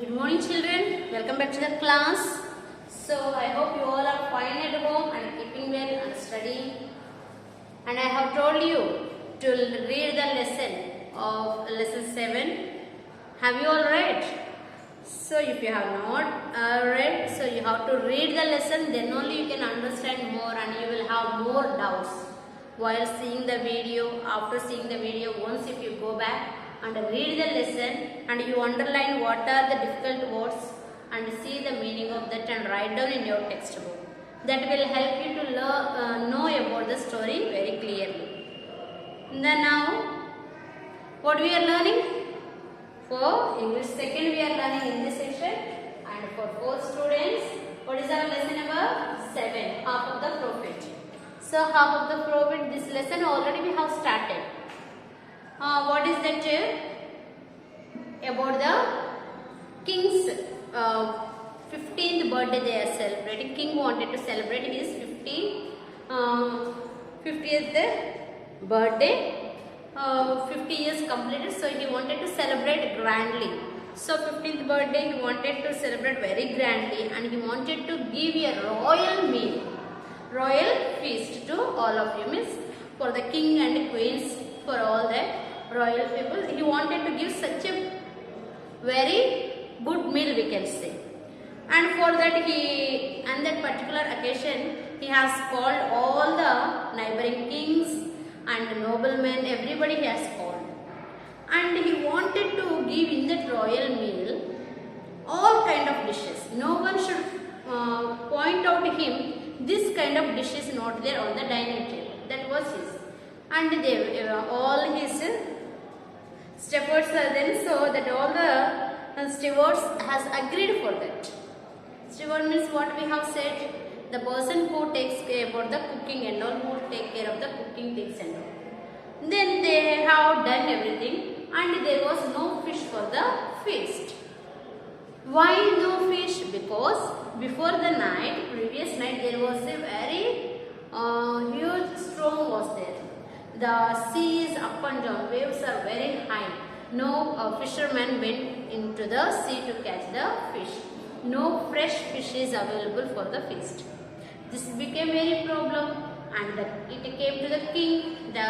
Good morning children, welcome back to the class. So I hope you all are fine at home and keeping well and studying. And I have told you to read the lesson of lesson 7. Have you all read? So if you have not read, so you have to read the lesson, then only you can understand more and you will have more doubts while seeing the video. After seeing the video, once if you go back and read the lesson and you underline what are the difficult words and see the meaning of that and write down in your textbook. That will help you to know about the story very clearly. Then now, what we are learning? For English second we are learning in this section, and for 4th students, what is our lesson number 7, half of the prophet. So half of the prophet, this lesson already we have started. What is that? About the king's 15th birthday they are celebrating. King wanted to celebrate his 50th birthday. 50 years completed, so he wanted to celebrate grandly. So 15th birthday he wanted to celebrate very grandly, and he wanted to give a royal meal, royal feast to all of you, means for the king and queens, for all the royal people. He wanted to give such a very good meal, we can say. And for that on that particular occasion, he has called all the neighboring kings and noblemen, everybody he has called. And he wanted to give in that royal meal all kind of dishes. No one should point out to him, this kind of dish is not there on the dining table. That was his. And they, all his stewards are then, so that all the stewards has agreed for that. Steward means what we have said, the person who takes care about the cooking and all, who take care of the cooking things and all. Then they have done everything and there was no fish for the feast. Why no fish? Because before the night, previous night, there was a very huge storm was there. The sea is up and down, waves are very high. No fisherman went into the sea to catch the fish. No fresh fish is available for the feast. This became very problem, and it came to the king. The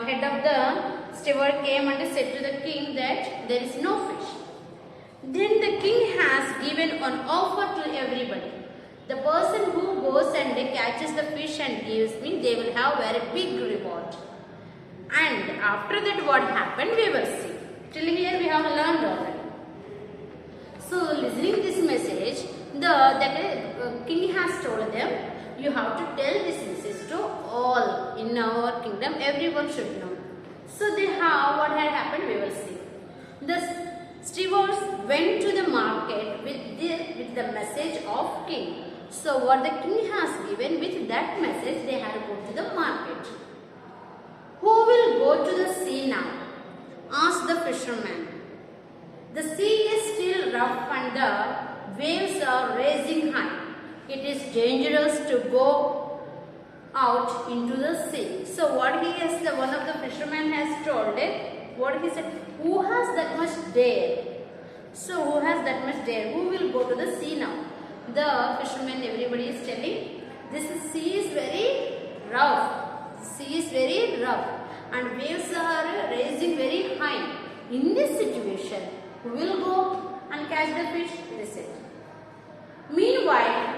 head of the steward came and said to the king that there is no fish. Then the king has given an offer to everybody. The person who goes and catches the fish and gives me, they will have very big reward. And after that what happened, we will see. Till here we have learned already. So listening this message, the king has told them, you have to tell this message to all in our kingdom, everyone should know. So they have, what had happened, we will see. The stewards went to the market with the message of king. So what the king has given, with that message they had to go to the market. Who will go to the sea now? Asked the fisherman. The sea is still rough and the waves are rising high. It is dangerous to go out into the sea. So what he has, one of the fishermen has told it, what he said, who has that much dare? So who has that much dare? Who will go to the sea now? The fisherman, everybody is telling, this sea is very rough. Sea is very rough and waves are rising very high. In this situation, who will go and catch the fish? They said. Meanwhile,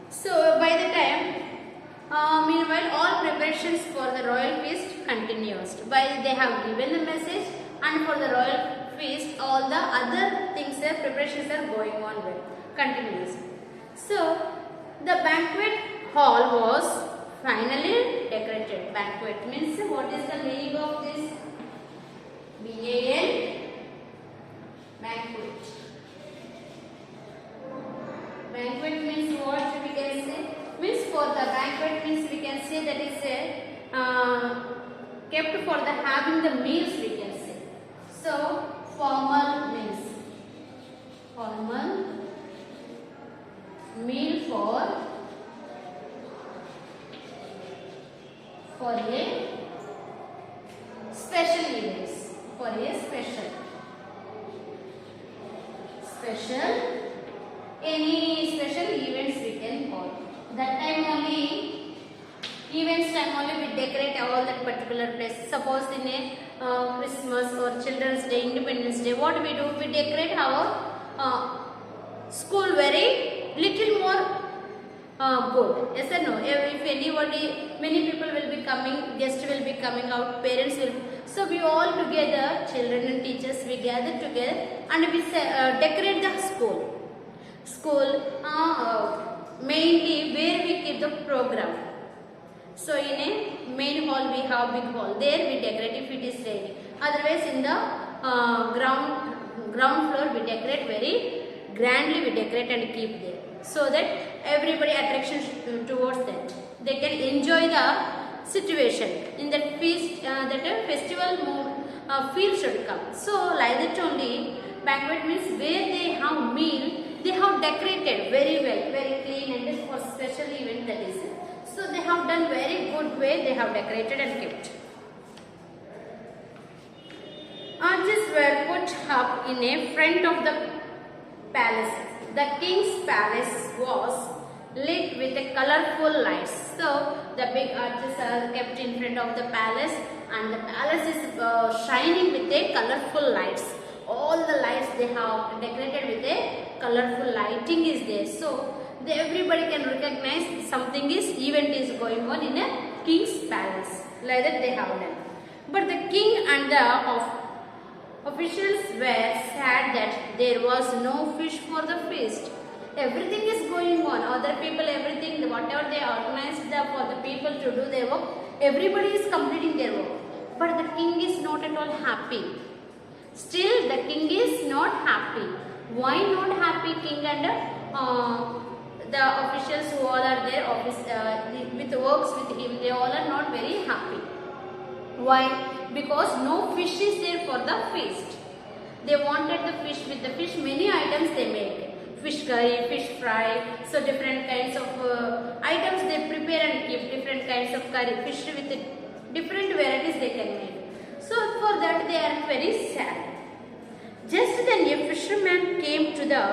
so by the time, meanwhile all preparations for the royal feast continues. They have given the message, and for the royal feast, all the other things, preparations are going on well, continuous. So the banquet hall was finally decorated. Banquet means, what is the meaning of this? B-A-N, banquet. Banquet means what we can say? Means for the banquet means we can say that is kept for the having the meals, we can say. So formal means formal meal for a special events, for a special. any special events we can call. That time only, events time only we decorate all that particular place. Suppose in a Christmas or Children's Day, Independence Day, what we do? We decorate our school very little more good. Yes or no? If anybody, many people will be coming, guests will be coming out, parents will. So we all together, children and teachers, we gather together and we decorate the school. Mainly where we keep the program. So in a main hall we have big hall. There we decorate if it is rainy. Otherwise in the ground floor we decorate very grandly. We decorate and keep there, so that everybody attraction towards that. They can enjoy the situation in that feast. That a festival feel should come. So like that only, banquet means where they have meal. They have decorated very well, very clean, and this for special event that is. So they have done very good way. They have decorated and kept. Arches were put up in a front of the palace. The king's palace was lit with a colorful lights. So the big arches are kept in front of the palace, and the palace is shining with a colorful lights. All the lights they have decorated with a colorful lighting is there. So everybody can recognize something is event is going on in a king's palace. Like that they have done. But the king and the officials were sad that there was no fish for the feast. Everything is going on. Other people, everything, whatever they organized for the people to do their work, everybody is completing their work. But the king is not at all happy. Still, the king is not happy. Why not happy? King and the officials who all are there, with works with him, they all are not very happy. Why? Because no fish is there for the feast. They wanted the fish. With the fish, many items they make. Fish curry, fish fry, so different kinds of items they prepare and keep. Different kinds of curry, fish with different varieties they can make. So for that they are very sad. Just then a fisherman came to the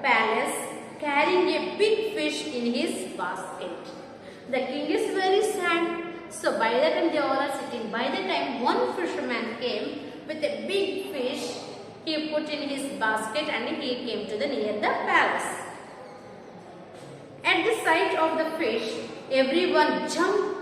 palace carrying a big fish in his basket. The king is very sad. So by the time they all are sitting, by the time one fisherman came with a big fish, he put in his basket and he came to the near the palace. At the sight of the fish, everyone jumped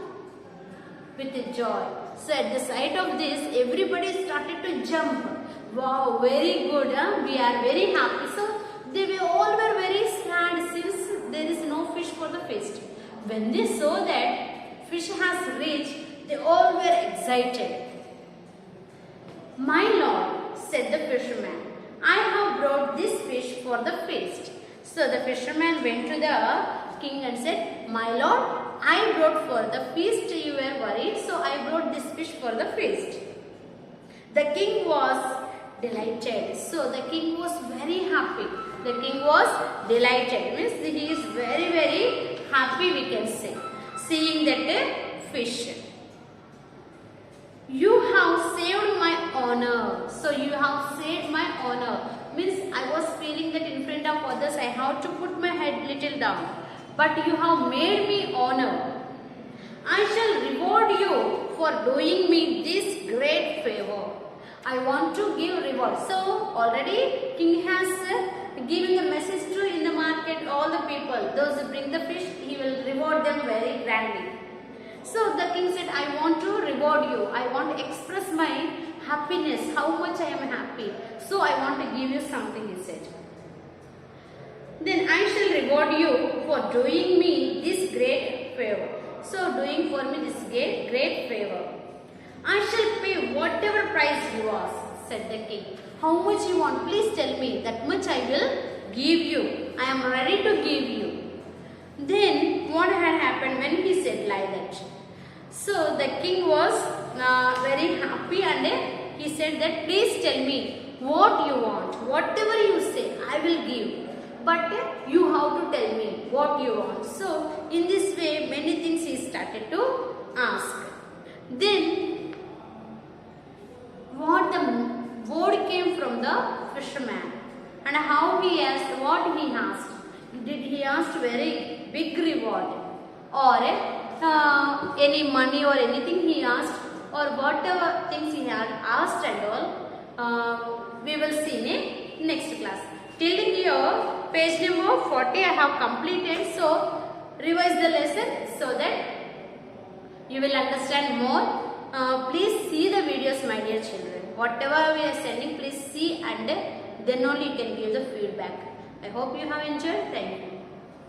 with joy. So at the sight of this, everybody started to jump. Wow, very good. We are very happy. So they all were very sad since there is no fish for the feast. When they saw that fish has reached, they all were excited. My lord, said the fisherman, I have brought this fish for the feast. So the fisherman went to the king and said, my lord, I brought for the feast. You were worried, so I brought this fish for the feast. The king was delighted. So the king was very happy. The king was delighted. Means he is very, very happy, we can say, seeing that fish. You have saved my honor. So you have saved my honor. Means I was feeling that in front of others I have to put my head little down. But you have made me honor. I shall reward you for doing me this great favor. I want to give reward. So already king has given the message to in the market all the people. Those who bring the fish, he will reward them very grandly. So the king said, I want to reward you. I want to express my happiness, how much I am happy. So I want to give you something, he said. Then I shall reward you for doing me this great favor. So doing for me this great favor. I shall pay whatever price you ask, said the king. How much you want? Please tell me. That much I will give you. I am ready to give you. Then what had happened when he said like that? So the king was very happy and he said that please tell me what you want. Whatever you say, I will give. But you have to tell me what you want. So in this way, many things he started to ask. Then what the word came from the fisherman. and how he asked, what he asked. Did he asked very big reward or any money or anything he asked, or whatever things he had asked and all, we will see in next class. Till here page number 40 I have completed, so revise the lesson so that you will understand more. Please see the videos, my dear children. Whatever we are sending, please see, and then only you can give the feedback. I hope you have enjoyed. Thank you.